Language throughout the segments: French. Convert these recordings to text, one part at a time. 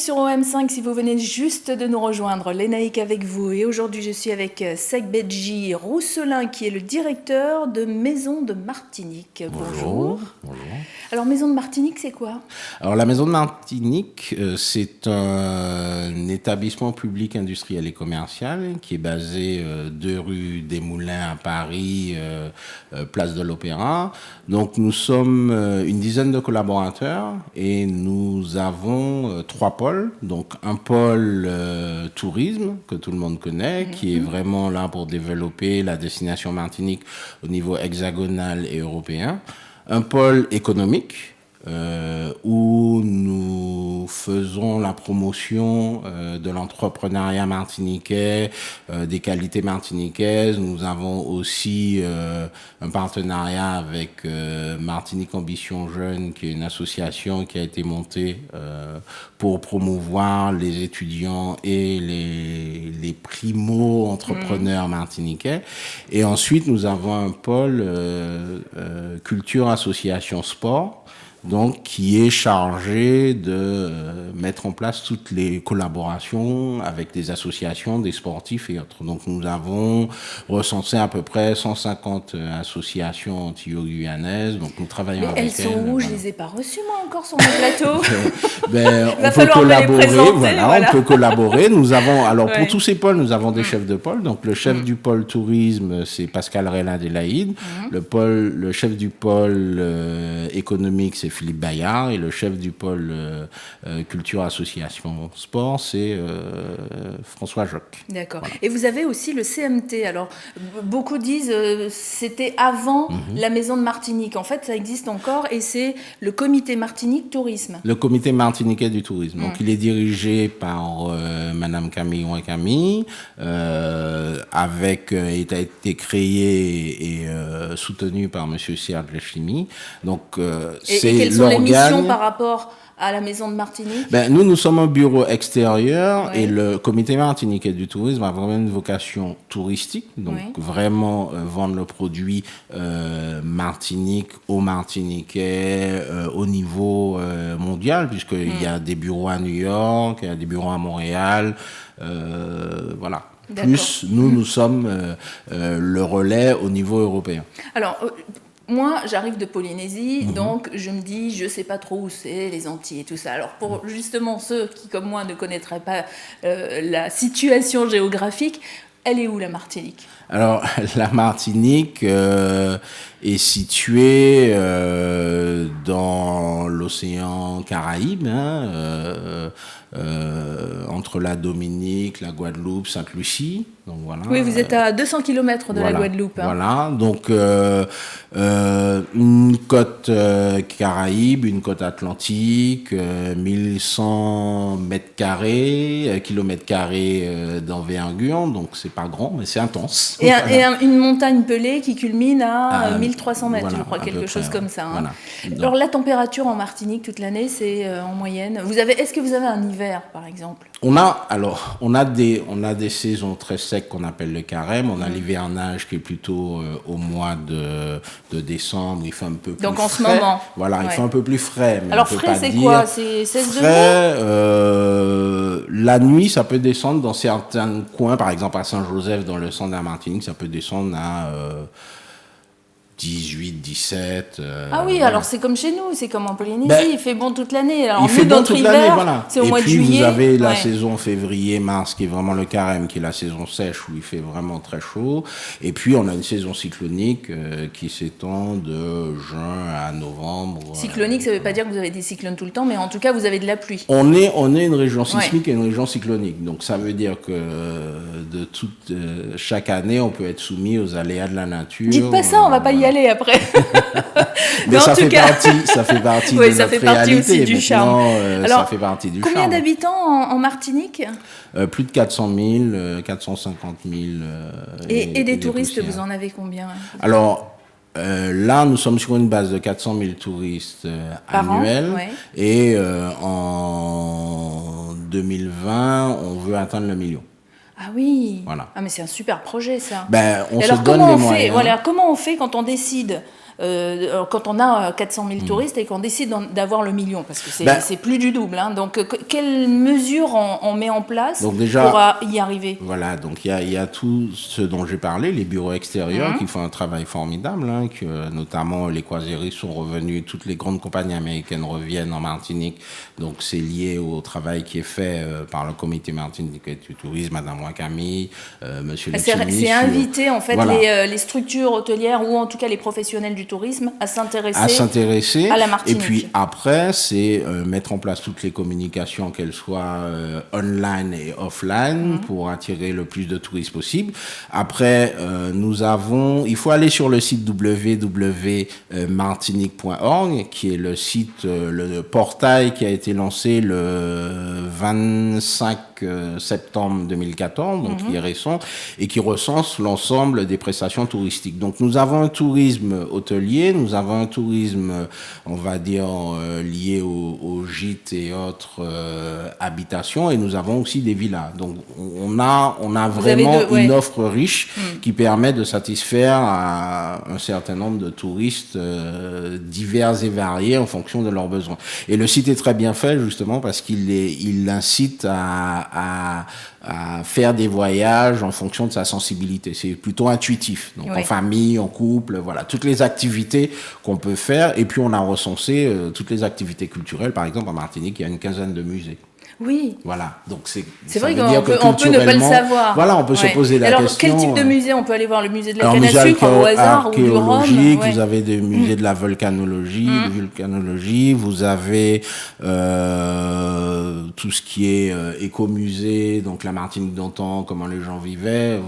sur OM5 si vous venez juste de nous rejoindre. Lénaïque avec vous et aujourd'hui je suis avec Segbedji Rousselin qui est le directeur de Maison de Martinique. Bonjour. Bonjour. Alors Maison de Martinique c'est quoi? Alors la Maison de Martinique c'est un établissement public industriel et commercial qui est basé 2 rue des Moulins à Paris, place de l'Opéra. Donc nous sommes une dizaine de collaborateurs et nous avons 3 pôles. Donc un pôle tourisme que tout le monde connaît, qui est vraiment là pour développer la destination Martinique au niveau hexagonal et européen. Un pôle économique où nous faisons la promotion de l'entrepreneuriat martiniquais, des qualités martiniquaises. Nous avons aussi un partenariat avec Martinique Ambition Jeune, qui est une association qui a été montée pour promouvoir les étudiants et les primo-entrepreneurs martiniquais. Et ensuite, nous avons un pôle culture, association, sport, donc qui est chargé de mettre en place toutes les collaborations avec des associations, des sportifs et autres. Donc nous avons recensé à peu près 150 associations antillo-guyanaises, donc nous travaillons avec elles. Elles sont où? Je les ai pas reçues moi encore sur mon plateau. On peut collaborer, voilà, on peut collaborer. Nous avons, alors pour tous ces pôles, nous avons des chefs de pôle. Donc le chef du pôle tourisme, c'est Pascal Réla-Delaïde. Le chef du pôle économique, c'est Philippe Bayard, et le chef du pôle culture, association, sport, c'est François Joc. D'accord. Voilà. Et vous avez aussi le CMT. Alors, beaucoup disent c'était avant la Maison de Martinique. En fait, ça existe encore et c'est le Comité Martinique Tourisme. Le Comité martiniquais du tourisme. Donc, il est dirigé par Madame Camille Ouakami, avec, il a été créé et soutenu par Monsieur Serge Lechimi. Donc, c'est quelles sont les missions par rapport à la Maison de Martinique? Nous sommes un bureau extérieur et le Comité martiniquais du tourisme a vraiment une vocation touristique, donc vraiment vendre le produit Martinique aux Martiniquais au niveau mondial, puisqu'il y a des bureaux à New York, il y a des bureaux à Montréal, voilà. Plus nous sommes le relais au niveau européen. Alors, moi, j'arrive de Polynésie, donc je me dis, je ne sais pas trop où c'est, les Antilles et tout ça. Alors, pour justement ceux qui, comme moi, ne connaîtraient pas la situation géographique, elle est où la Martinique? Alors, la Martinique est située dans l'océan Caraïbe, entre la Dominique, la Guadeloupe, Sainte-Lucie. Donc, voilà. Oui, vous êtes à 200 km de la Guadeloupe. Voilà, donc une côte Caraïbe, une côte Atlantique, 1100 mètres carrés, kilomètres carrés d'envergure, donc c'est pas grand, mais c'est intense. Et une montagne pelée qui culmine à 1300 mètres, je crois, quelque chose comme ça. Voilà. Alors la température en Martinique toute l'année, c'est en moyenne. Est-ce que vous avez un hiver, par exemple? On a des saisons très secs qu'on appelle le carême. On a l'hivernage qui est plutôt au mois de décembre. Il fait un peu plus frais. Donc en ce moment. Voilà, il fait un peu plus frais. Mais alors frais, c'est quoi? C'est 16 degrés? La nuit, ça peut descendre dans certains coins. Par exemple, à Saint-Joseph, dans le centre de la Martinique, ça peut descendre à 18, 17. Ah oui, alors c'est comme chez nous, c'est comme en Polynésie, il fait bon toute l'année. Alors il fait bon toute l'année, voilà. C'est au mois de juillet. Et puis vous avez la saison février-mars qui est vraiment le carême, qui est la saison sèche où il fait vraiment très chaud. Et puis on a une saison cyclonique qui s'étend de juin à novembre. Cyclonique, ça ne veut pas dire que vous avez des cyclones tout le temps, mais en tout cas vous avez de la pluie. On est une région sismique et une région cyclonique. Donc ça veut dire que chaque année on peut être soumis aux aléas de la nature. Dites pas ça, on va pas y aller après. Mais ça fait partie de notre réalité. Aussi du charme. Alors, ça fait partie du combien d'habitants en Martinique? Plus de 400 000, 450 000. Et des touristes, vous en avez combien? Alors, là, nous sommes sur une base de 400 000 touristes annuels. Et en 2020, on veut atteindre le million. Ah oui. Voilà. Ah mais c'est un super projet ça. Ben, on Et se alors donne comment les on fait, moyens. voilà, comment on fait quand on décide, quand on a 400 000 touristes et qu'on décide d'avoir le million, parce que c'est plus du double. Hein. Donc quelles mesures on met en place Donc déjà, pour y arriver? voilà, donc il y a tout ce dont j'ai parlé, les bureaux extérieurs qui font un travail formidable, hein, que notamment les croisiéristes sont revenus, toutes les grandes compagnies américaines reviennent en Martinique, donc c'est lié au travail qui est fait par le comité Martinique du tourisme, Madame Wakami, Monsieur Lucchini. C'est inviter en fait voilà. les structures hôtelières ou en tout cas les professionnels du tourisme à s'intéresser à la Martinique. Et puis après, c'est mettre en place toutes les communications, qu'elles soient online et offline, pour attirer le plus de touristes possible. Après, il faut aller sur le site www.martinique.org, qui est le site, le portail qui a été lancé le 25 septembre 2014, donc qui est récent, et qui recense l'ensemble des prestations touristiques. Donc nous avons un tourisme hôtelier, nous avons un tourisme, on va dire, lié aux gîtes et autres habitations, et nous avons aussi des villas. Donc on a vraiment une offre riche qui permet de satisfaire à un certain nombre de touristes divers et variés en fonction de leurs besoins. Et le site est très bien fait justement parce qu'il incite à faire des voyages en fonction de sa sensibilité. C'est plutôt intuitif. Donc en famille, en couple, voilà, toutes les activités qu'on peut faire. Et puis on a recensé toutes les activités culturelles. Par exemple, en Martinique, il y a une quinzaine de musées. Oui. Voilà, donc c'est vrai qu'on peut ne pas le savoir. Voilà, on peut se poser la question. Alors, quel type de musée? On peut aller voir le musée de la canne à sucre au hasard ou du rhum. Vous avez des musées de la volcanologie, vous avez tout ce qui est écomusée, donc la Martinique d'antan, comment les gens vivaient.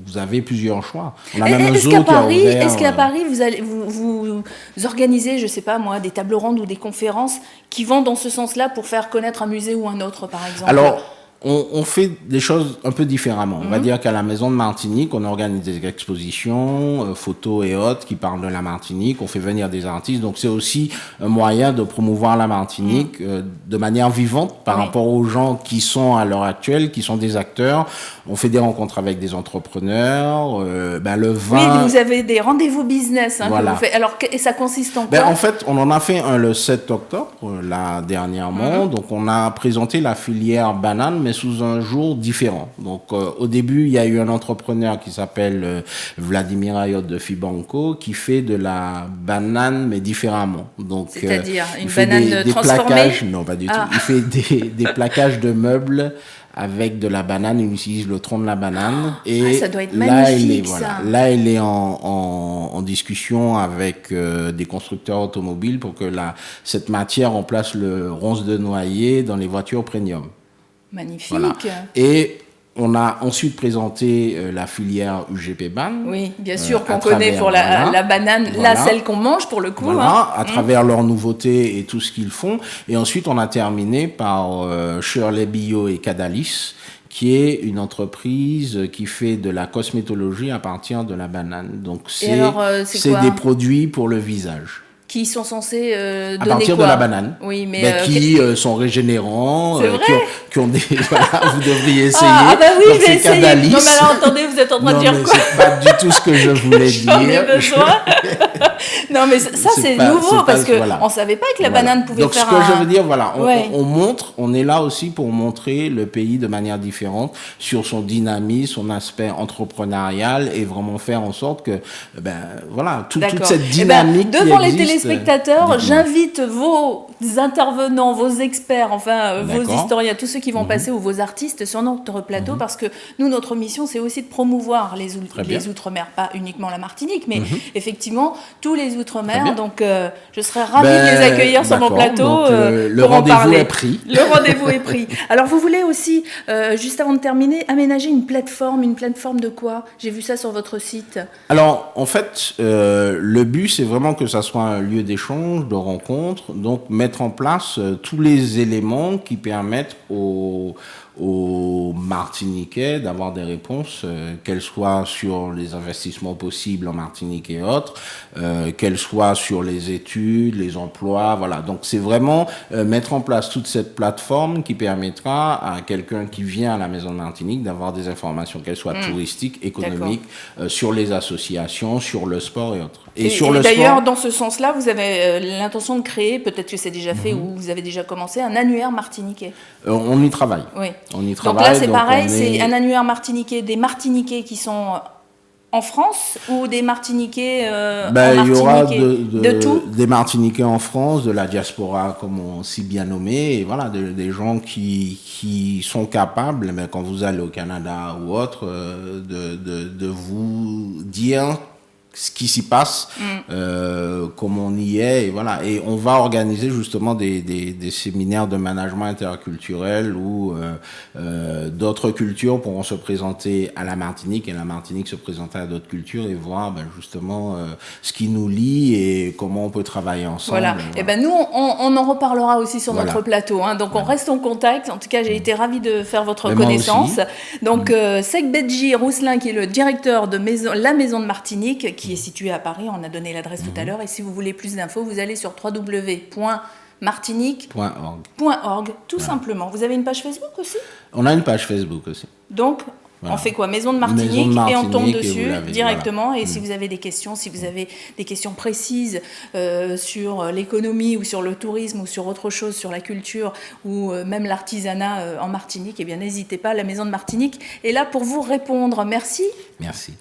Vous avez plusieurs choix. On a même un zoo qui a ouvert. Est-ce qu'à Paris, vous organisez, je sais pas moi, des tables rondes ou des conférences qui vont dans ce sens-là pour faire connaître un musée ou un autre, par exemple? Alors, on fait des choses un peu différemment. On va dire qu'à la Maison de Martinique, on organise des expositions, photos et autres qui parlent de la Martinique. On fait venir des artistes. Donc, c'est aussi un moyen de promouvoir la Martinique de manière vivante par rapport aux gens qui sont à l'heure actuelle, qui sont des acteurs. On fait des rencontres avec des entrepreneurs. Le vin... Oui, vous avez des rendez-vous business. Hein, voilà. Que vous faites. Alors, ça consiste en quoi? En fait, on en a fait un le 7 octobre, là, dernièrement. Donc, on a présenté la filière banane, mais sous un jour différent. Donc, au début, il y a eu un entrepreneur qui s'appelle Vladimir Ayot de Fibanco qui fait de la banane, mais différemment. Donc, c'est-à-dire une banane transformée? Plaquages, non, pas du tout. Il fait des plaquages de meubles avec de la banane, il utilise le tronc de la banane. Et ça doit être magnifique, là, elle est en discussion avec des constructeurs automobiles pour que cette matière remplace le ronce de noyer dans les voitures premium. Magnifique. Voilà. Et on a ensuite présenté la filière UGP BAN. Oui, bien sûr, qu'on connaît pour la banane, celle qu'on mange pour le coup. Voilà, à travers leurs nouveautés et tout ce qu'ils font. Et ensuite, on a terminé par Shirley Bio et Cadalis, qui est une entreprise qui fait de la cosmétologie à partir de la banane. Donc, c'est des produits pour le visage. Qui sont censés donner à partir quoi? De la banane. Oui, mais qui sont régénérants, qui ont des vous devriez essayer. Ah bah oui, donc, je vais essayer. Cadalis. Non mais alors attendez, vous êtes en train de dire quoi? C'est pas du tout ce que je voulais dire. J'en ai besoin. Non mais ça c'est nouveau parce que on savait pas que la banane pouvait donc, faire ce que je veux dire, on montre, on est là aussi pour montrer le pays de manière différente sur son dynamisme, son aspect entrepreneurial et vraiment faire en sorte que toute cette dynamique devant les téléspectateurs, j'invite vos intervenants, vos experts, vos historiens, tous ceux qui vont passer ou vos artistes sur notre plateau parce que nous, notre mission, c'est aussi de promouvoir les Outre-mer, pas uniquement la Martinique, mais effectivement tous les Outre-mer. Donc, je serais ravie de les accueillir sur mon plateau pour en parler. Le rendez-vous est pris. Alors, vous voulez aussi, juste avant de terminer, aménager une plateforme de quoi? J'ai vu ça sur votre site. Alors, en fait, le but, c'est vraiment que ça soit un lieu d'échange, de rencontre, donc mettre en place tous les éléments qui permettent aux aux Martiniquais d'avoir des réponses, qu'elles soient sur les investissements possibles en Martinique et autres, qu'elles soient sur les études, les emplois, voilà. Donc c'est vraiment mettre en place toute cette plateforme qui permettra à quelqu'un qui vient à la Maison de Martinique d'avoir des informations, qu'elles soient touristiques, économiques, sur les associations, sur le sport et autres. Et sur le d'ailleurs, sport, dans ce sens-là, vous avez l'intention de créer, peut-être que c'est déjà fait ou vous avez déjà commencé, un annuaire martiniquais. on y travaille. Oui. On y Donc travaille. là, c'est pareil, c'est un annuaire martiniquais, des Martiniquais qui sont en France ou des Martiniquais en Martinique? Il y aura de tout des Martiniquais en France, de la diaspora, comme on s'y bien nommé, et voilà, des gens qui sont capables, mais quand vous allez au Canada ou autre, de vous dire ce qui s'y passe, comme on y est, et voilà. Et on va organiser justement des séminaires de management interculturel où d'autres cultures pourront se présenter à la Martinique et la Martinique se présenter à d'autres cultures et voir justement ce qui nous lie et comment on peut travailler ensemble. Voilà. Et ben nous, on en reparlera aussi sur notre plateau. Hein. Donc on reste en contact. En tout cas, j'ai été ravie de faire votre connaissance. Donc Sek Bedji Rousselin, qui est le directeur de la Maison de Martinique, qui est située à Paris. On a donné l'adresse tout à l'heure. Et si vous voulez plus d'infos, vous allez sur www.martinique.org, tout simplement. Vous avez une page Facebook aussi ? On a une page Facebook aussi. Donc, on fait quoi ? Maison de Martinique, et on tombe dessus directement. Voilà. Et si vous avez des questions, si vous avez des questions précises sur l'économie ou sur le tourisme ou sur autre chose, sur la culture ou même l'artisanat en Martinique, eh bien n'hésitez pas, la Maison de Martinique est là pour vous répondre. Merci. Merci.